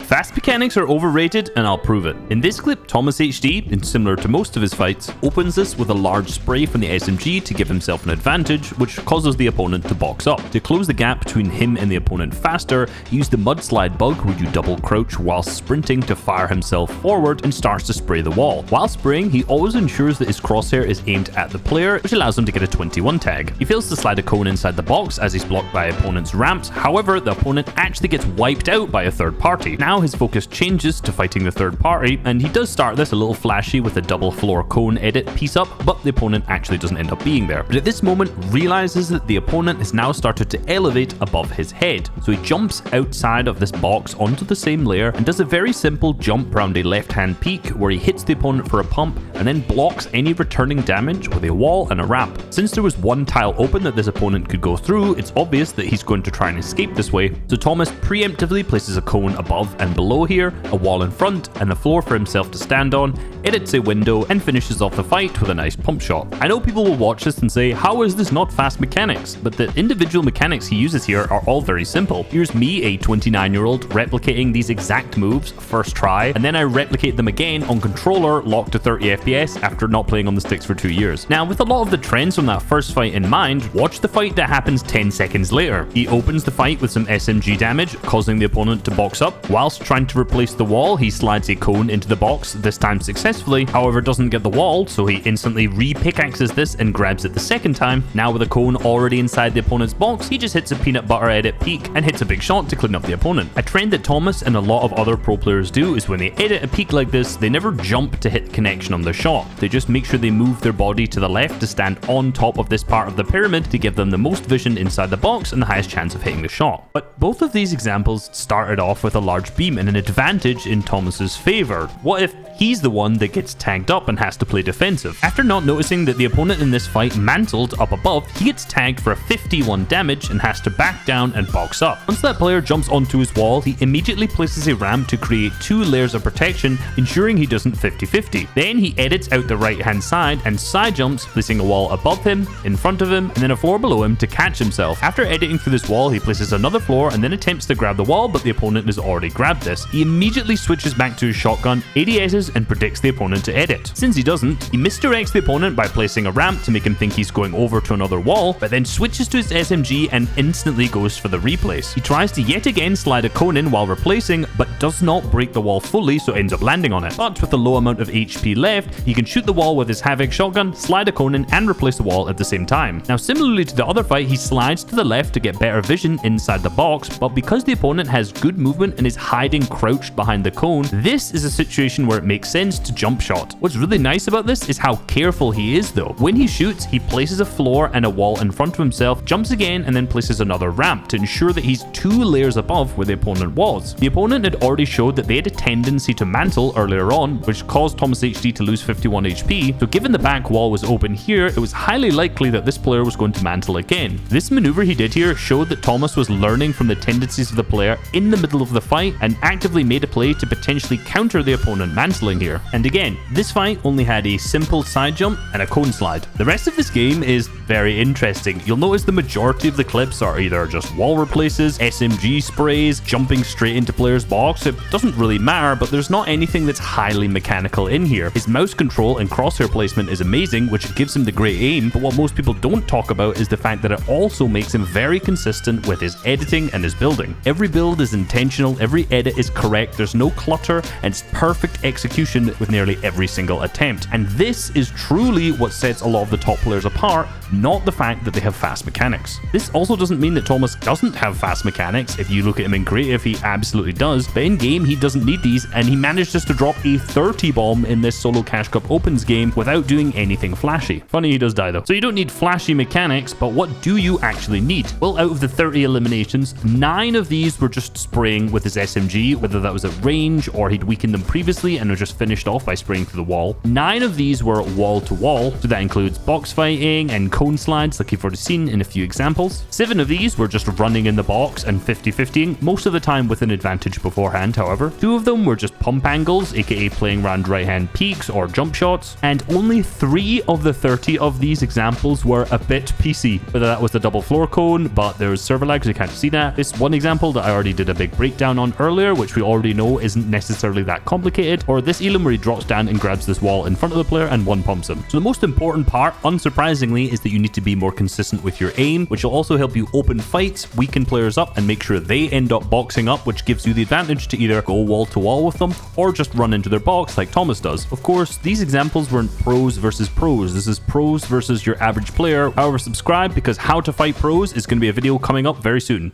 Fast mechanics are overrated, and I'll prove it. In this clip, ThomasHD, and similar to most of his fights, opens this with a large spray from the SMG to give himself an advantage, which causes the opponent to box up. To close the gap between him and the opponent faster, use the mudslide bug where you double crouch while sprinting to fire himself forward and starts to spray the wall. While spraying, he always ensures that his crosshair is aimed at the player, which allows him to get a 21 tag. He fails to slide a cone inside the box as he's blocked by opponent's ramps. However, the opponent actually gets wiped out by a third party. Now his focus changes to fighting the third party, and he does start this a little flashy with a double floor cone edit piece up, but the opponent actually doesn't end up being there. But at this moment realizes that the opponent has now started to elevate above his head. So he jumps outside of this box onto the same layer and does a very simple jump around a left-hand peak where he hits the opponent for a pump and then blocks any returning damage with a wall and a ramp. Since there was one tile open that this opponent could go through, it's obvious that he's going to try and escape this way. So Thomas preemptively places a cone above and below here, a wall in front, and the floor for himself to stand on, edits a window, and finishes off the fight with a nice pump shot. I know people will watch this and say, how is this not fast mechanics? But the individual mechanics he uses here are all very simple. Here's me, a 29-year-old, replicating these exact moves first try, and then I replicate them again on controller locked to 30 FPS after not playing on the sticks for 2 years. Now, with a lot of the trends from that first fight in mind, watch the fight that happens 10 seconds later. He opens the fight with some SMG damage, causing the opponent to box up. Whilst trying to replace the wall, he slides a cone into the box, this time successfully, however doesn't get the wall, so he instantly re-pickaxes this and grabs it the second time. Now with a cone already inside the opponent's box, he just hits a peanut butter edit peak and hits a big shot to clean up the opponent. A trend that Thomas and a lot of other pro players do is when they edit a peak like this, they never jump to hit connection on the shot. They just make sure they move their body to the left to stand on top of this part of the pyramid to give them the most vision inside the box and the highest chance of hitting the shot. But both of these examples started off with a large beam and an advantage in Thomas's favor. What if he's the one that gets tagged up and has to play defensive? After not noticing that the opponent in this fight mantled up above, he gets tagged for a 51 damage and has to back down and box up. Once that player jumps onto his wall, he immediately places a ramp to create 2 layers of protection, ensuring he doesn't 50-50. Then he edits out the right hand side and side jumps, placing a wall above him, in front of him, and then a floor below him to catch himself. After editing through this wall, he places another floor and then attempts to grab the wall, but the opponent has already grabbed this. He immediately switches back to his shotgun, ADSs, and predicts the opponent to edit. Since he doesn't, he misdirects the opponent by placing a ramp to make him think he's going over to another wall, but then switches to his SMG and instantly goes for the replace. He tries to yet again slide a cone in while replacing, but does not break the wall fully, so ends up landing on it. But with a low amount of HP left, he can shoot the wall with his Havoc shotgun, slide a cone in, and replace the wall at the same time. Now, similarly to the other fight, he slides to the left to get better vision inside the box, but because the opponent has good movement and is hiding crouched behind the cone, this is a situation where it makes sense to jump shot. What's really nice about this is how careful he is though. When he shoots, he places a floor and a wall in front of himself, jumps again, and then places another ramp to ensure that he's 2 layers above where the opponent was. The opponent had already showed that they had a tendency to mantle earlier on, which caused ThomasHD to lose 51 HP, so given the back wall was open here, it was highly likely that this player was going to mantle again. This maneuver he did here showed that Thomas was learning from the tendencies of the player in the middle of the fight and actively made a play to potentially counter the opponent mantling here. And again, this fight only had a simple side jump and a cone slide. The rest of this game is very interesting. You'll notice the majority of the clips are either just wall replaces, SMG sprays, jumping straight into players' box. It doesn't really matter, but there's not anything that's highly mechanical in here. His mouse control and crosshair placement is amazing, which gives him the great aim, but what most people don't talk about is the fact that it also makes him very consistent with his editing and his building. Every build is intentional, every edit is correct, there's no clutter, and it's perfect execution with nearly every single attempt. And this is truly what sets a lot of the top players apart, not the fact that they have fast mechanics. This also doesn't mean that Thomas doesn't have fast mechanics. If you look at him in creative, he absolutely does, but in game he doesn't need these, and he managed just to drop a 30 bomb in this solo Cash Cup Opens game without doing anything flashy. Funny he does die though. So you don't need flashy mechanics, but what do you actually need? Well, out of the 30 eliminations, 9 of these were just spraying with his SMG, whether that was at range or he'd weakened them previously and was just finished off by spraying through the wall. 9 of these were wall to wall, so that includes box fighting and cone slides like you've already seen in a few examples. 7 of these were just running in the box and 50-50ing, most of the time with an advantage beforehand, however. 2 of them were just pump angles, aka playing around right hand peaks or jump shots, and only 3 of the 30 of these examples were a bit PC, whether that was the double floor cone, but there was server lag so you can't see that. This one example that I already did a big breakdown on earlier earlier, which we already know isn't necessarily that complicated, or this elim where he drops down and grabs this wall in front of the player and one pumps him. So the most important part, unsurprisingly, is that you need to be more consistent with your aim, which will also help you open fights, weaken players up, and make sure they end up boxing up, which gives you the advantage to either go wall to wall with them or just run into their box like Thomas does. Of course, these examples weren't pros versus pros. This is pros versus your average player. However, subscribe because how to fight pros is going to be a video coming up very soon.